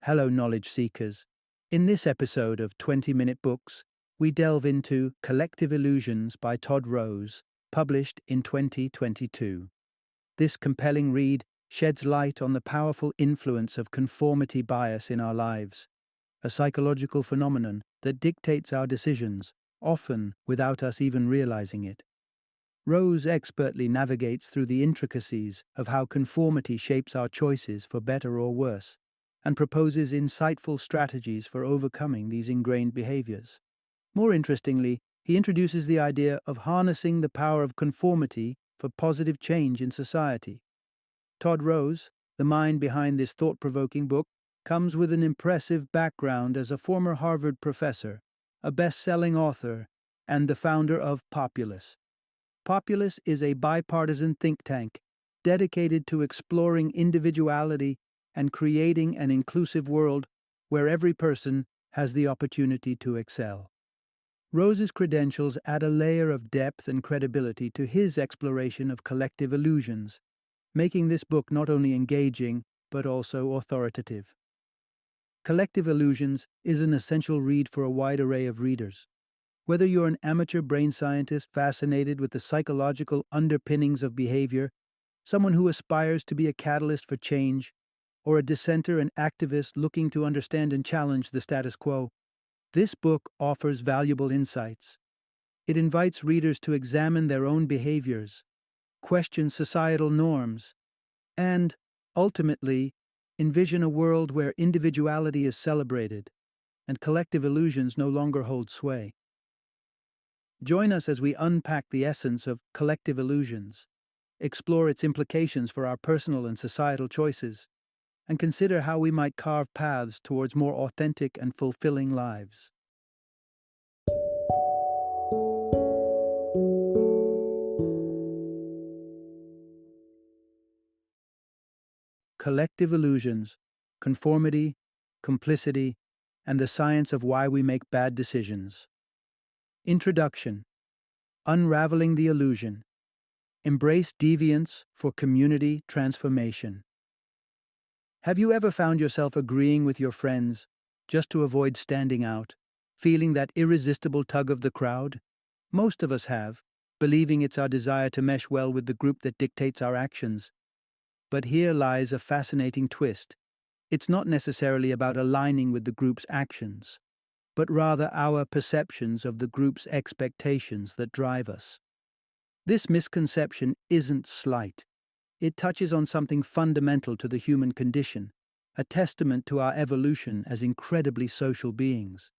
Hello, knowledge seekers. In this episode of 20-Minute Books, we delve into Collective Illusions by Todd, published in 2022. This compelling read sheds light on the powerful influence of conformity bias in our lives, a psychological phenomenon that dictates our decisions, often without us even realizing it. Rose expertly navigates through the intricacies of how conformity shapes our choices for better or worse, and proposes insightful strategies for overcoming these ingrained behaviors. More interestingly, he introduces the idea of harnessing the power of conformity for positive change in society. Todd Rose, the mind behind this thought-provoking book, comes with an impressive background as a former Harvard professor, a best-selling author, and the founder of Populous. Populous is a bipartisan think tank dedicated to exploring individuality and creating an inclusive world where every person has the opportunity to excel. Rose's credentials add a layer of depth and credibility to his exploration of collective illusions, making this book not only engaging but also authoritative. Collective Illusions is an essential read for a wide array of readers. Whether you're an amateur brain scientist fascinated with the psychological underpinnings of behavior, someone who aspires to be a catalyst for change, or a dissenter and activist looking to understand and challenge the status quo, this book offers valuable insights. It invites readers to examine their own behaviors, question societal norms, and, ultimately, envision a world where individuality is celebrated and collective illusions no longer hold sway. Join us as we unpack the essence of collective illusions, explore its implications for our personal and societal choices, and consider how we might carve paths towards more authentic and fulfilling lives. Collective Illusions, Conformity, Complicity, and the Science of Why We Make Bad Decisions. Introduction. Unraveling the Illusion. Embrace deviance for community transformation. Have you ever found yourself agreeing with your friends just to avoid standing out, feeling that irresistible tug of the crowd? Most of us have, believing it's our desire to mesh well with the group that dictates our actions. But here lies a fascinating twist. It's not necessarily about aligning with the group's actions, but rather our perceptions of the group's expectations that drive us. This misconception isn't slight. It touches on something fundamental to the human condition, a testament to our evolution as incredibly social beings.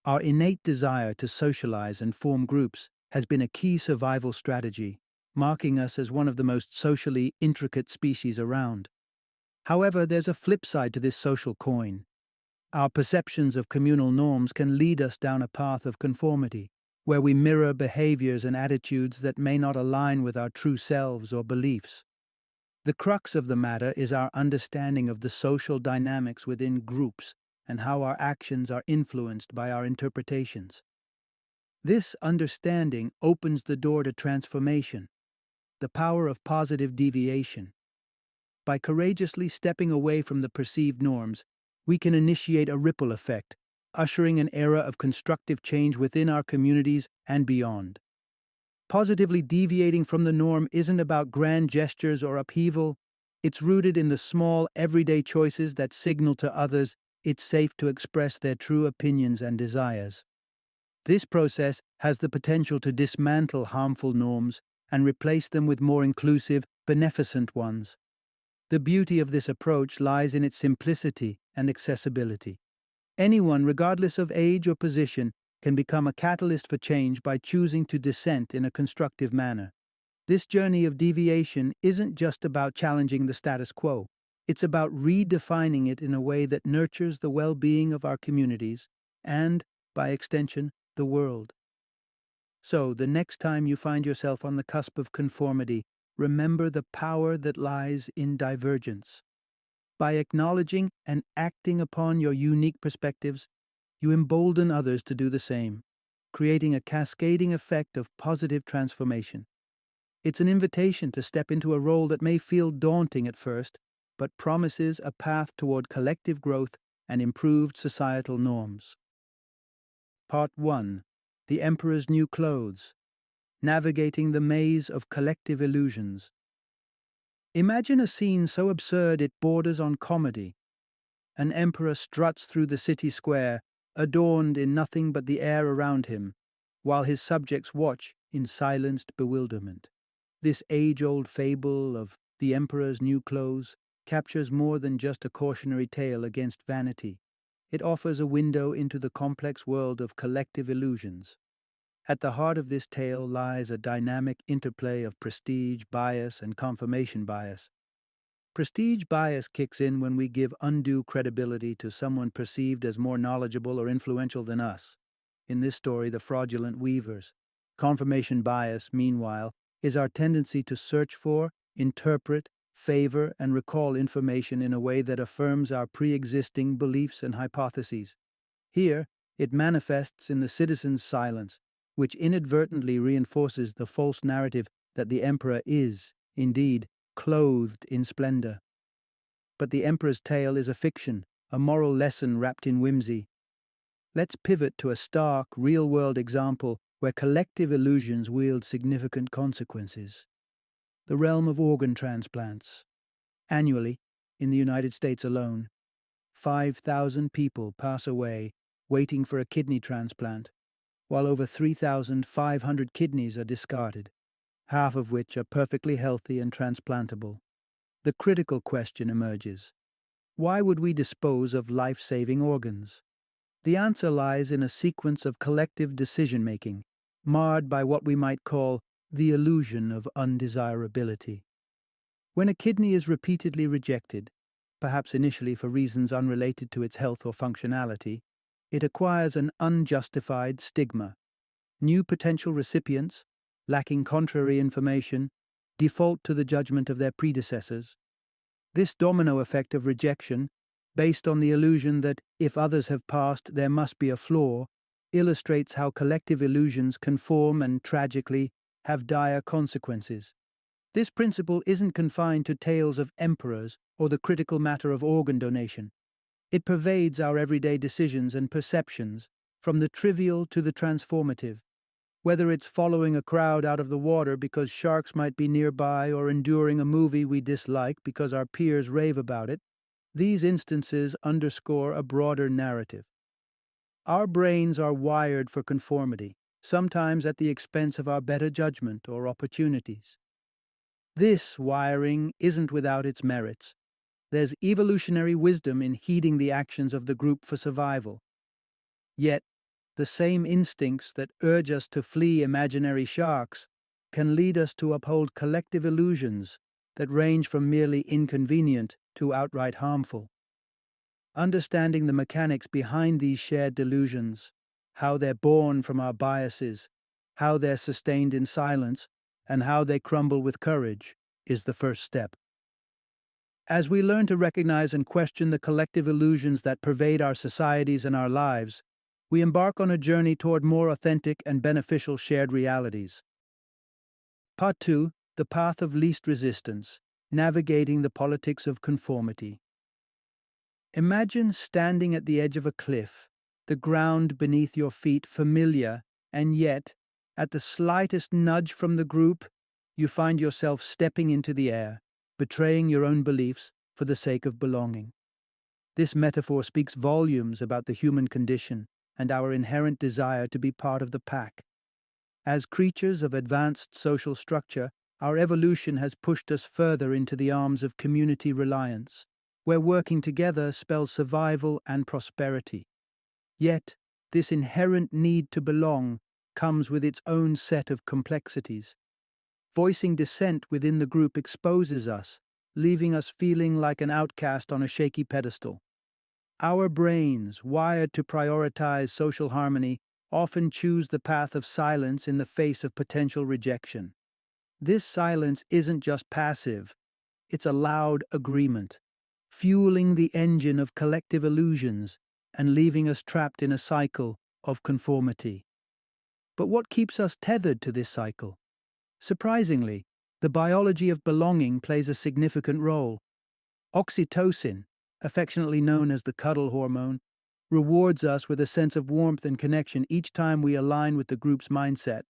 Our innate desire to socialize and form groups has been a key survival strategy, marking us as one of the most socially intricate species around. However, there's a flip side to this social coin. Our perceptions of communal norms can lead us down a path of conformity, where we mirror behaviors and attitudes that may not align with our true selves or beliefs. The crux of the matter is our understanding of the social dynamics within groups and how our actions are influenced by our interpretations. This understanding opens the door to transformation, the power of positive deviation. By courageously stepping away from the perceived norms, we can initiate a ripple effect, ushering an era of constructive change within our communities and beyond. Positively deviating from the norm isn't about grand gestures or upheaval. It's rooted in the small, everyday choices that signal to others it's safe to express their true opinions and desires. This process has the potential to dismantle harmful norms and replace them with more inclusive, beneficent ones. The beauty of this approach lies in its simplicity and accessibility. Anyone, regardless of age or position, can become a catalyst for change by choosing to dissent in a constructive manner. This journey of deviation isn't just about challenging the status quo. It's about redefining it in a way that nurtures the well-being of our communities and, by extension, the world. So, the next time you find yourself on the cusp of conformity, remember the power that lies in divergence. By acknowledging and acting upon your unique perspectives, you embolden others to do the same, creating a cascading effect of positive transformation. It's an invitation to step into a role that may feel daunting at first, but promises a path toward collective growth and improved societal norms. Part 1. The Emperor's New Clothes. Navigating the Maze of Collective Illusions. Imagine a scene so absurd it borders on comedy. An emperor struts through the city square, adorned in nothing but the air around him, while his subjects watch in silenced bewilderment. This age-old fable of the emperor's new clothes captures more than just a cautionary tale against vanity. It offers a window into the complex world of collective illusions. At the heart of this tale lies a dynamic interplay of prestige bias and confirmation bias. Prestige bias kicks in when we give undue credibility to someone perceived as more knowledgeable or influential than us. In this story, the fraudulent weavers. Confirmation bias, meanwhile, is our tendency to search for, interpret, favor, and recall information in a way that affirms our pre-existing beliefs and hypotheses. Here, it manifests in the citizen's silence, which inadvertently reinforces the false narrative that the emperor is, indeed, clothed in splendor. But the emperor's tale is a fiction, a moral lesson wrapped in whimsy. Let's pivot to a stark, real-world example where collective illusions wield significant consequences. The realm of organ transplants. Annually, in the United States alone, 5,000 people pass away waiting for a kidney transplant, while over 3,500 kidneys are discarded, half of which are perfectly healthy and transplantable. The critical question emerges: why would we dispose of life-saving organs? The answer lies in a sequence of collective decision-making, marred by what we might call the illusion of undesirability. When a kidney is repeatedly rejected, perhaps initially for reasons unrelated to its health or functionality, it acquires an unjustified stigma. New potential recipients, lacking contrary information, default to the judgment of their predecessors. This domino effect of rejection, based on the illusion that if others have passed there must be a flaw, illustrates how collective illusions conform and, tragically, have dire consequences. This principle isn't confined to tales of emperors or the critical matter of organ donation. It pervades our everyday decisions and perceptions, from the trivial to the transformative. Whether it's following a crowd out of the water because sharks might be nearby or enduring a movie we dislike because our peers rave about it, these instances underscore a broader narrative. Our brains are wired for conformity, sometimes at the expense of our better judgment or opportunities. This wiring isn't without its merits. There's evolutionary wisdom in heeding the actions of the group for survival. Yet, the same instincts that urge us to flee imaginary sharks can lead us to uphold collective illusions that range from merely inconvenient to outright harmful. Understanding the mechanics behind these shared delusions, how they're born from our biases, how they're sustained in silence, and how they crumble with courage, is the first step. As we learn to recognize and question the collective illusions that pervade our societies and our lives, we embark on a journey toward more authentic and beneficial shared realities. Part 2. The Path of Least Resistance. Navigating the Politics of Conformity. Imagine standing at the edge of a cliff, the ground beneath your feet familiar, and yet, at the slightest nudge from the group, you find yourself stepping into the air, betraying your own beliefs for the sake of belonging. This metaphor speaks volumes about the human condition and our inherent desire to be part of the pack. As creatures of advanced social structure, our evolution has pushed us further into the arms of community reliance, where working together spells survival and prosperity. Yet, this inherent need to belong comes with its own set of complexities. Voicing dissent within the group exposes us, leaving us feeling like an outcast on a shaky pedestal. Our brains, wired to prioritize social harmony, often choose the path of silence in the face of potential rejection. This silence isn't just passive, it's a loud agreement, fueling the engine of collective illusions and leaving us trapped in a cycle of conformity. But what keeps us tethered to this cycle? Surprisingly, the biology of belonging plays a significant role. Oxytocin, affectionately known as the cuddle hormone, rewards us with a sense of warmth and connection each time we align with the group's mindset.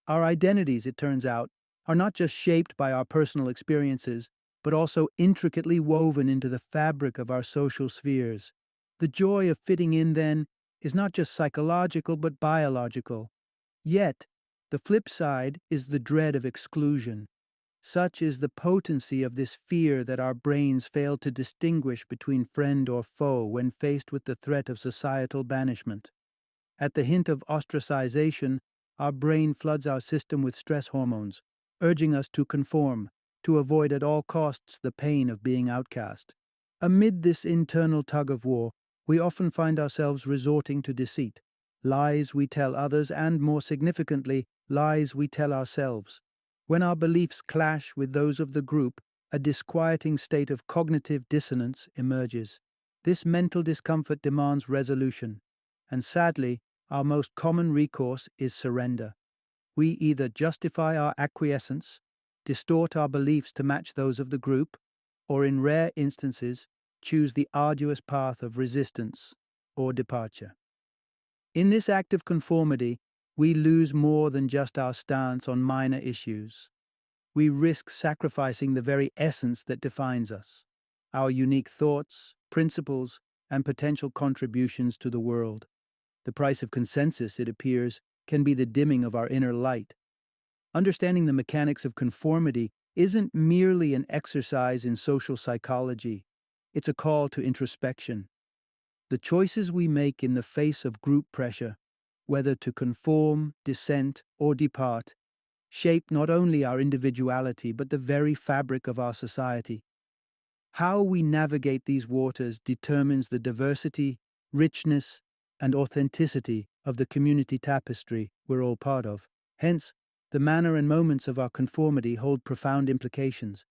Our identities, it turns out, are not just shaped by our personal experiences, but also intricately woven into the fabric of our social spheres. The joy of fitting in, then, is not just psychological but biological. Yet, the flip side is the dread of exclusion. Such is the potency of this fear that our brains fail to distinguish between friend or foe when faced with the threat of societal banishment. At the hint of ostracization, our brain floods our system with stress hormones, urging us to conform, to avoid at all costs the pain of being outcast. Amid this internal tug of war, we often find ourselves resorting to deceit, lies we tell others, and more significantly, lies we tell ourselves. When our beliefs clash with those of the group, a disquieting state of cognitive dissonance emerges. This mental discomfort demands resolution, and sadly, our most common recourse is surrender. We either justify our acquiescence, distort our beliefs to match those of the group, or in rare instances, choose the arduous path of resistance or departure. In this act of conformity, we lose more than just our stance on minor issues. We risk sacrificing the very essence that defines us, our unique thoughts, principles, and potential contributions to the world. The price of consensus, it appears, can be the dimming of our inner light. Understanding the mechanics of conformity isn't merely an exercise in social psychology, it's a call to introspection. The choices we make in the face of group pressure, whether to conform, dissent, or depart, shape not only our individuality but the very fabric of our society. How we navigate these waters determines the diversity, richness, and authenticity of the community tapestry we're all part of. Hence, the manner and moments of our conformity hold profound implications,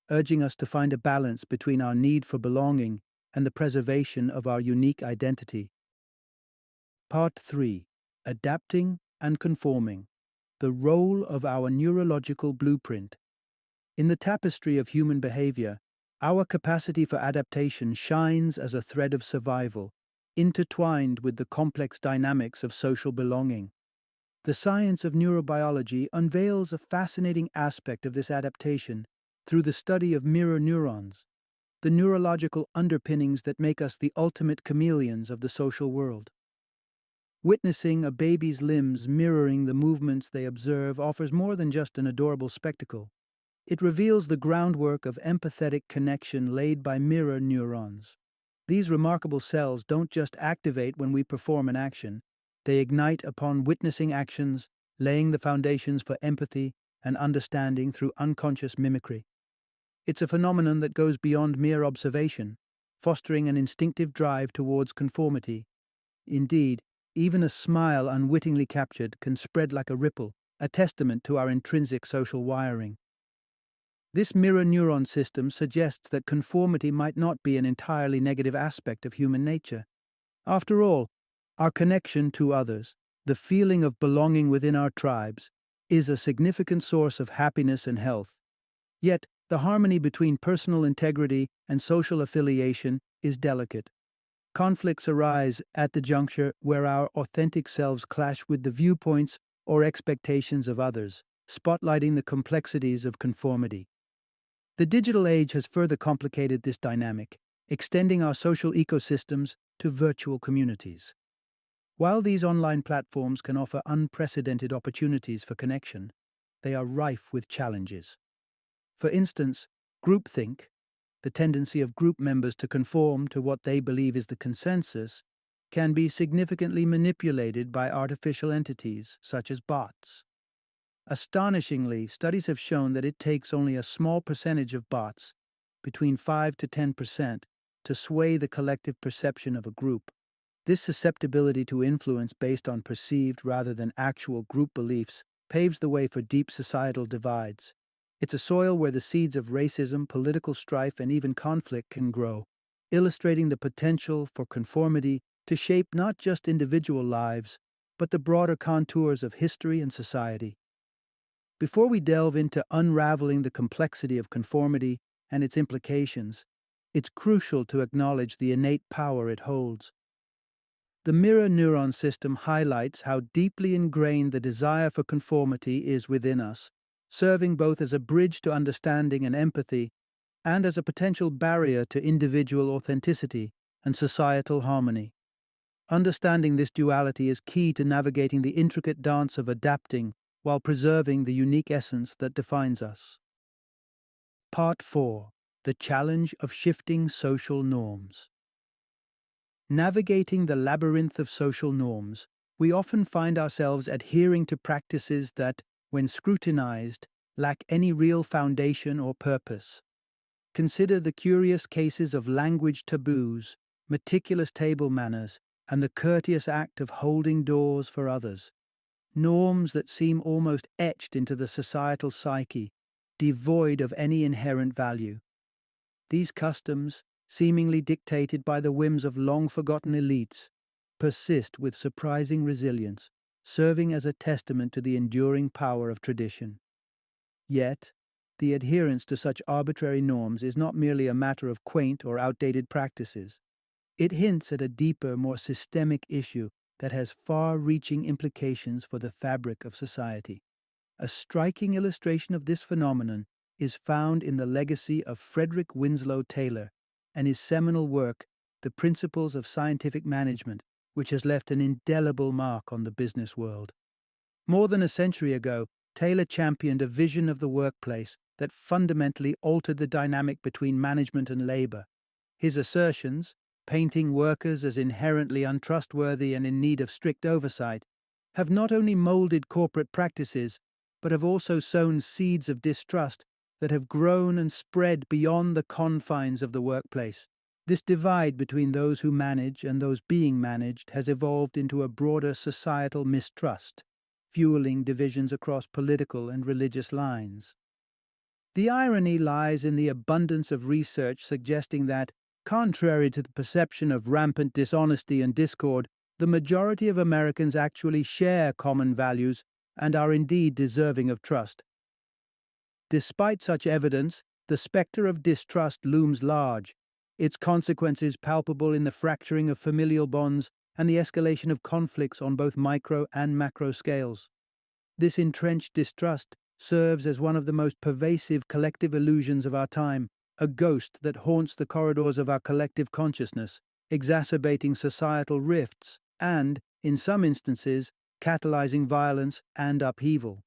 urging us to find a balance between our need for belonging and the preservation of our unique identity. Part 3. Adapting and Conforming. The role of our neurological blueprint. In the tapestry of human behavior, our capacity for adaptation shines as a thread of survival, intertwined with the complex dynamics of social belonging. The science of neurobiology unveils a fascinating aspect of this adaptation through the study of mirror neurons, the neurological underpinnings that make us the ultimate chameleons of the social world. Witnessing a baby's limbs mirroring the movements they observe offers more than just an adorable spectacle. It reveals the groundwork of empathetic connection laid by mirror neurons. These remarkable cells don't just activate when we perform an action, they ignite upon witnessing actions, laying the foundations for empathy and understanding through unconscious mimicry. It's a phenomenon that goes beyond mere observation, fostering an instinctive drive towards conformity. Indeed, even a smile unwittingly captured can spread like a ripple, a testament to our intrinsic social wiring. This mirror neuron system suggests that conformity might not be an entirely negative aspect of human nature. After all, our connection to others, the feeling of belonging within our tribes, is a significant source of happiness and health. Yet, the harmony between personal integrity and social affiliation is delicate. Conflicts arise at the juncture where our authentic selves clash with the viewpoints or expectations of others, spotlighting the complexities of conformity. The digital age has further complicated this dynamic, extending our social ecosystems to virtual communities. While these online platforms can offer unprecedented opportunities for connection, they are rife with challenges. For instance, groupthink, the tendency of group members to conform to what they believe is the consensus, can be significantly manipulated by artificial entities such as bots. Astonishingly, studies have shown that it takes only a small percentage of bots, between 5 to 10%, to sway the collective perception of a group. This susceptibility to influence based on perceived rather than actual group beliefs paves the way for deep societal divides. It's a soil where the seeds of racism, political strife, and even conflict can grow, illustrating the potential for conformity to shape not just individual lives, but the broader contours of history and society. Before we delve into unraveling the complexity of conformity and its implications, it's crucial to acknowledge the innate power it holds. The mirror neuron system highlights how deeply ingrained the desire for conformity is within us, serving both as a bridge to understanding and empathy and as a potential barrier to individual authenticity and societal harmony. Understanding this duality is key to navigating the intricate dance of adapting while preserving the unique essence that defines us. Part 4. The Challenge of Shifting Social Norms. Navigating the labyrinth of social norms, we often find ourselves adhering to practices that, when scrutinized, lack any real foundation or purpose. Consider the curious cases of language taboos, meticulous table manners, and the courteous act of holding doors for others. Norms that seem almost etched into the societal psyche, devoid of any inherent value. These customs, seemingly dictated by the whims of long-forgotten elites, persist with surprising resilience, serving as a testament to the enduring power of tradition. Yet, the adherence to such arbitrary norms is not merely a matter of quaint or outdated practices. It hints at a deeper, more systemic issue that has far-reaching implications for the fabric of society. A striking illustration of this phenomenon is found in the legacy of Frederick Winslow Taylor and his seminal work, The Principles of Scientific Management, which has left an indelible mark on the business world. More than a century ago, Taylor championed a vision of the workplace that fundamentally altered the dynamic between management and labor. His assertions, painting workers as inherently untrustworthy and in need of strict oversight, have not only molded corporate practices, but have also sown seeds of distrust that have grown and spread beyond the confines of the workplace. This divide between those who manage and those being managed has evolved into a broader societal mistrust, fueling divisions across political and religious lines. The irony lies in the abundance of research suggesting that, contrary to the perception of rampant dishonesty and discord, the majority of Americans actually share common values and are indeed deserving of trust. Despite such evidence, the specter of distrust looms large, its consequences palpable in the fracturing of familial bonds and the escalation of conflicts on both micro and macro scales. This entrenched distrust serves as one of the most pervasive collective illusions of our time, a ghost that haunts the corridors of our collective consciousness, exacerbating societal rifts and, in some instances, catalyzing violence and upheaval.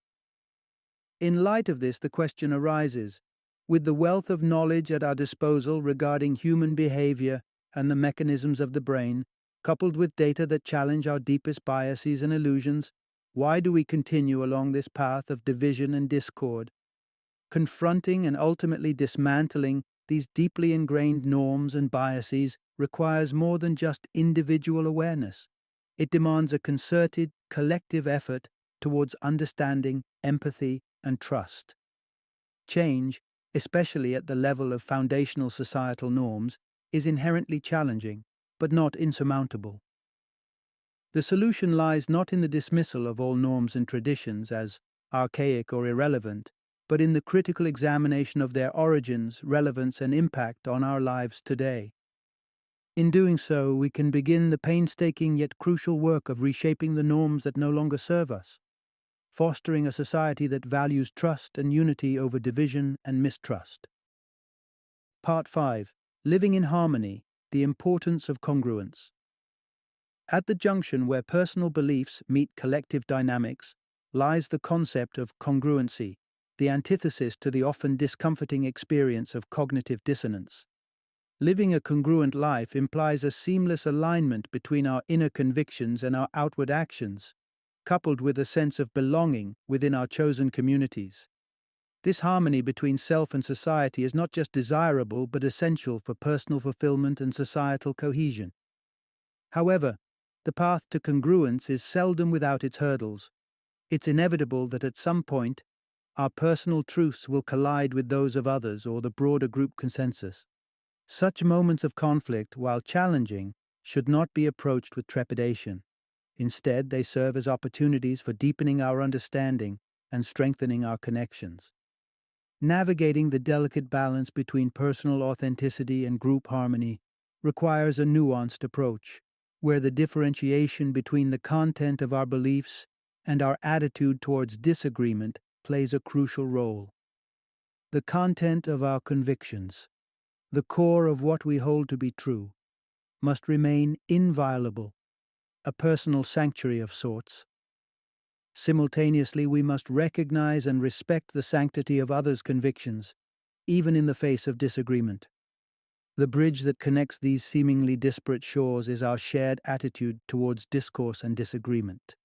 In light of this, the question arises, with the wealth of knowledge at our disposal regarding human behavior and the mechanisms of the brain, coupled with data that challenge our deepest biases and illusions, why do we continue along this path of division and discord? Confronting and ultimately dismantling these deeply ingrained norms and biases requires more than just individual awareness. It demands a concerted, collective effort towards understanding, empathy, and trust. Change, especially at the level of foundational societal norms, is inherently challenging, but not insurmountable. The solution lies not in the dismissal of all norms and traditions as archaic or irrelevant, but in the critical examination of their origins, relevance, and impact on our lives today. In doing so, we can begin the painstaking yet crucial work of reshaping the norms that no longer serve us, fostering a society that values trust and unity over division and mistrust. Part 5. Living in Harmony, the Importance of Congruence. At the junction where personal beliefs meet collective dynamics lies the concept of congruency, the antithesis to the often discomforting experience of cognitive dissonance. Living a congruent life implies a seamless alignment between our inner convictions and our outward actions, coupled with a sense of belonging within our chosen communities. This harmony between self and society is not just desirable but essential for personal fulfillment and societal cohesion. However, the path to congruence is seldom without its hurdles. It's inevitable that at some point, our personal truths will collide with those of others or the broader group consensus. Such moments of conflict, while challenging, should not be approached with trepidation. Instead, they serve as opportunities for deepening our understanding and strengthening our connections. Navigating the delicate balance between personal authenticity and group harmony requires a nuanced approach, where the differentiation between the content of our beliefs and our attitude towards disagreement plays a crucial role. The content of our convictions, the core of what we hold to be true, must remain inviolable, a personal sanctuary of sorts. Simultaneously, we must recognize and respect the sanctity of others' convictions, even in the face of disagreement. The bridge that connects these seemingly disparate shores is our shared attitude towards discourse and disagreement.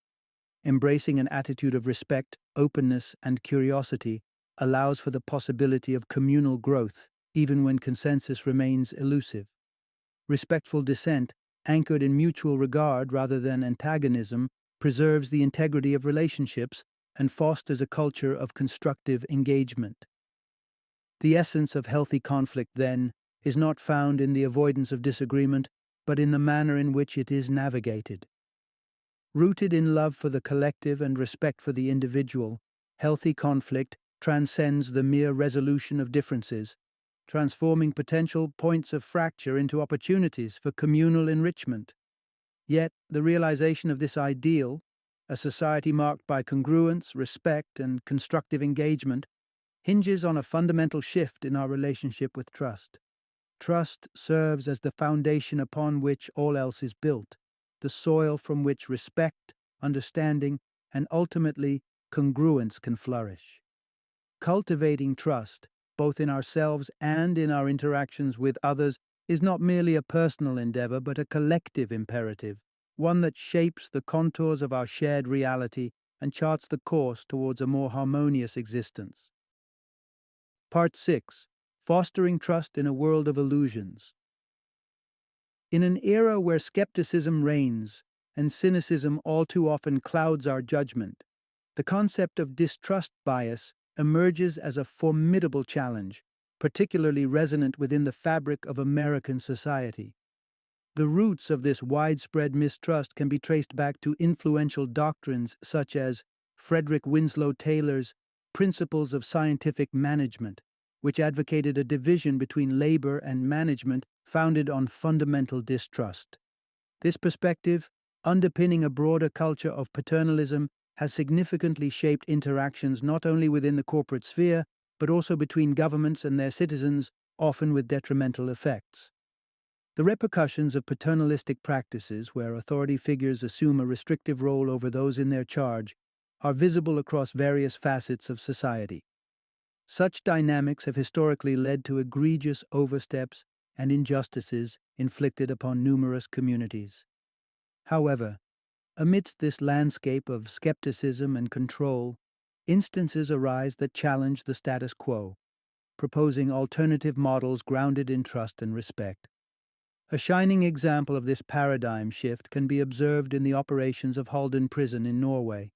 Embracing an attitude of respect, openness, and curiosity allows for the possibility of communal growth, even when consensus remains elusive. Respectful dissent, anchored in mutual regard rather than antagonism, preserves the integrity of relationships and fosters a culture of constructive engagement. The essence of healthy conflict, then, is not found in the avoidance of disagreement, but in the manner in which it is navigated. Rooted in love for the collective and respect for the individual, healthy conflict transcends the mere resolution of differences, transforming potential points of fracture into opportunities for communal enrichment. Yet, the realization of this ideal, a society marked by congruence, respect, and constructive engagement, hinges on a fundamental shift in our relationship with trust. Trust serves as the foundation upon which all else is built, the soil from which respect, understanding, and ultimately congruence can flourish. Cultivating trust, both in ourselves and in our interactions with others, is not merely a personal endeavor but a collective imperative, one that shapes the contours of our shared reality and charts the course towards a more harmonious existence. Part 6. Fostering Trust in a World of Illusions. In an era where skepticism reigns and cynicism all too often clouds our judgment, the concept of distrust bias emerges as a formidable challenge, particularly resonant within the fabric of American society. The roots of this widespread mistrust can be traced back to influential doctrines such as Frederick Winslow Taylor's Principles of Scientific Management, which advocated a division between labor and management founded on fundamental distrust. This perspective, underpinning a broader culture of paternalism, has significantly shaped interactions not only within the corporate sphere, but also between governments and their citizens, often with detrimental effects. The repercussions of paternalistic practices, where authority figures assume a restrictive role over those in their charge, are visible across various facets of society. Such dynamics have historically led to egregious oversteps and injustices inflicted upon numerous communities. However, amidst this landscape of skepticism and control, instances arise that challenge the status quo, proposing alternative models grounded in trust and respect. A shining example of this paradigm shift can be observed in the operations of Halden Prison in Norway.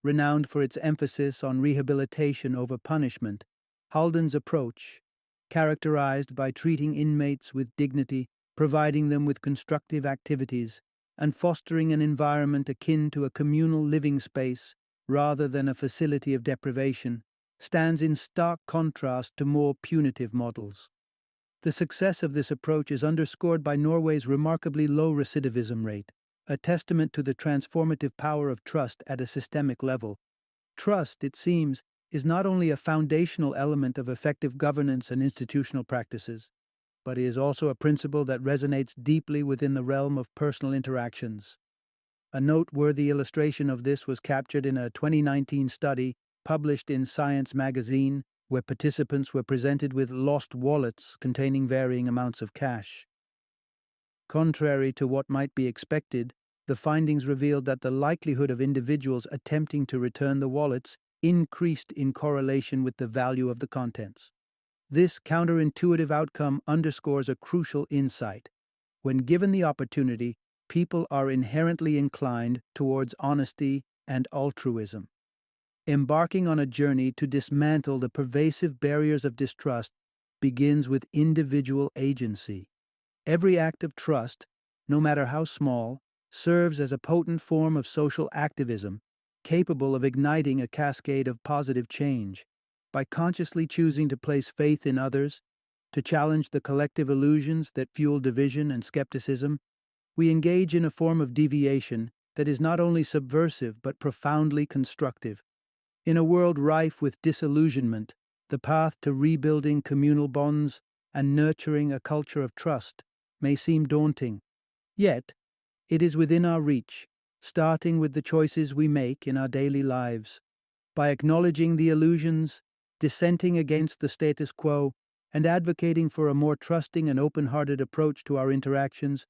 Renowned for its emphasis on rehabilitation over punishment, Halden's approach, characterized by treating inmates with dignity, providing them with constructive activities, and fostering an environment akin to a communal living space rather than a facility of deprivation, stands in stark contrast to more punitive models. The success of this approach is underscored by Norway's remarkably low recidivism rate, a testament to the transformative power of trust at a systemic level. Trust, it seems, is not only a foundational element of effective governance and institutional practices, but is also a principle that resonates deeply within the realm of personal interactions. A noteworthy illustration of this was captured in a 2019 study published in Science magazine, where participants were presented with lost wallets containing varying amounts of cash. Contrary to what might be expected, the findings revealed that the likelihood of individuals attempting to return the wallets increased in correlation with the value of the contents. This counterintuitive outcome underscores a crucial insight. When given the opportunity, people are inherently inclined towards honesty and altruism. Embarking on a journey to dismantle the pervasive barriers of distrust begins with individual agency. Every act of trust, no matter how small, serves as a potent form of social activism, capable of igniting a cascade of positive change. By consciously choosing to place faith in others, to challenge the collective illusions that fuel division and skepticism, we engage in a form of deviation that is not only subversive but profoundly constructive. In a world rife with disillusionment, the path to rebuilding communal bonds and nurturing a culture of trust may seem daunting. Yet, it is within our reach, starting with the choices we make in our daily lives. By acknowledging the illusions, dissenting against the status quo, and advocating for a more trusting and open-hearted approach to our interactions,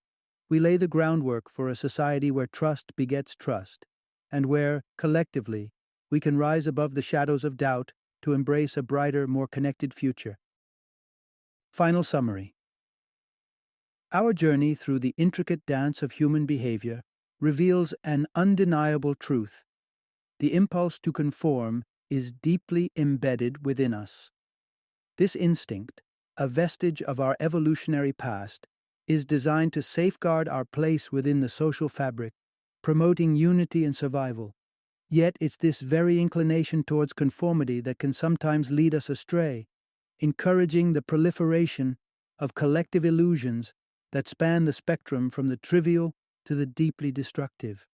we lay the groundwork for a society where trust begets trust, and where, collectively, we can rise above the shadows of doubt to embrace a brighter, more connected future. Final summary. Our journey through the intricate dance of human behavior reveals an undeniable truth. The impulse to conform is deeply embedded within us. This instinct, a vestige of our evolutionary past, is designed to safeguard our place within the social fabric, promoting unity and survival. Yet it's this very inclination towards conformity that can sometimes lead us astray, encouraging the proliferation of collective illusions that span the spectrum from the trivial to the deeply destructive.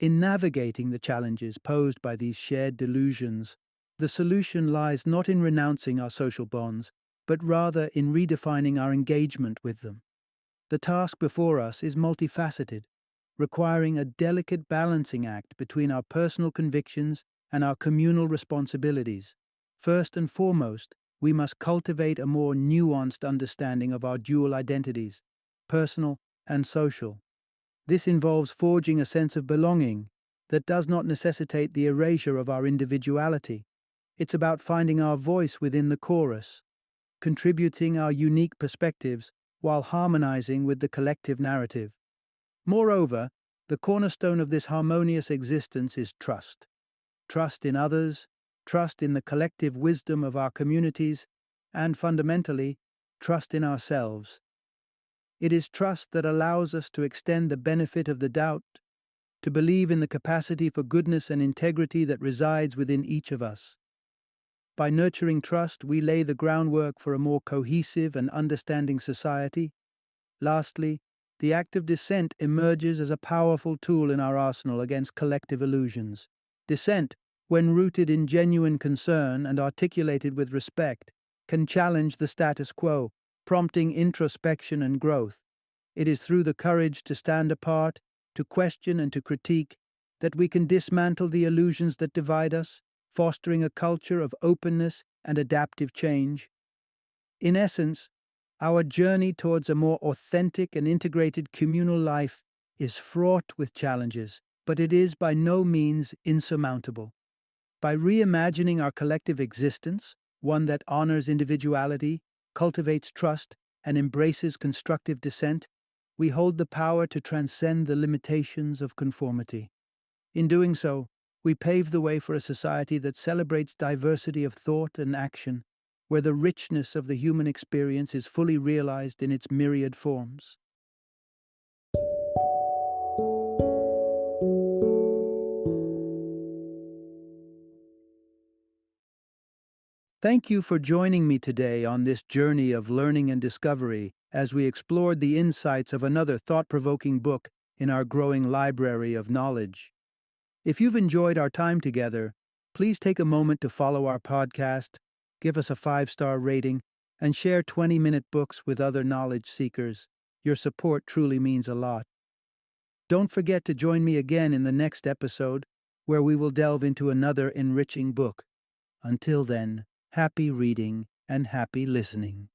In navigating the challenges posed by these shared delusions, the solution lies not in renouncing our social bonds, but rather in redefining our engagement with them. The task before us is multifaceted, requiring a delicate balancing act between our personal convictions and our communal responsibilities. First and foremost, we must cultivate a more nuanced understanding of our dual identities, personal and social. This involves forging a sense of belonging that does not necessitate the erasure of our individuality. It's about finding our voice within the chorus, contributing our unique perspectives while harmonizing with the collective narrative. Moreover, the cornerstone of this harmonious existence is trust. Trust in others, trust in the collective wisdom of our communities, and fundamentally, trust in ourselves. It is trust that allows us to extend the benefit of the doubt, to believe in the capacity for goodness and integrity that resides within each of us. By nurturing trust, we lay the groundwork for a more cohesive and understanding society. Lastly, the act of dissent emerges as a powerful tool in our arsenal against collective illusions. Dissent, when rooted in genuine concern and articulated with respect, can challenge the status quo, prompting introspection and growth. It is through the courage to stand apart, to question and to critique, that we can dismantle the illusions that divide us, fostering a culture of openness and adaptive change. In essence, our journey towards a more authentic and integrated communal life is fraught with challenges, but it is by no means insurmountable. By reimagining our collective existence, one that honors individuality, cultivates trust, and embraces constructive dissent, we hold the power to transcend the limitations of conformity. In doing so, we pave the way for a society that celebrates diversity of thought and action, where the richness of the human experience is fully realized in its myriad forms. Thank you for joining me today on this journey of learning and discovery as we explored the insights of another thought-provoking book in our growing library of knowledge. If you've enjoyed our time together, please take a moment to follow our podcast, give us a 5-star rating, and share 20-minute books with other knowledge seekers. Your support truly means a lot. Don't forget to join me again in the next episode, where we will delve into another enriching book. Until then, happy reading and happy listening.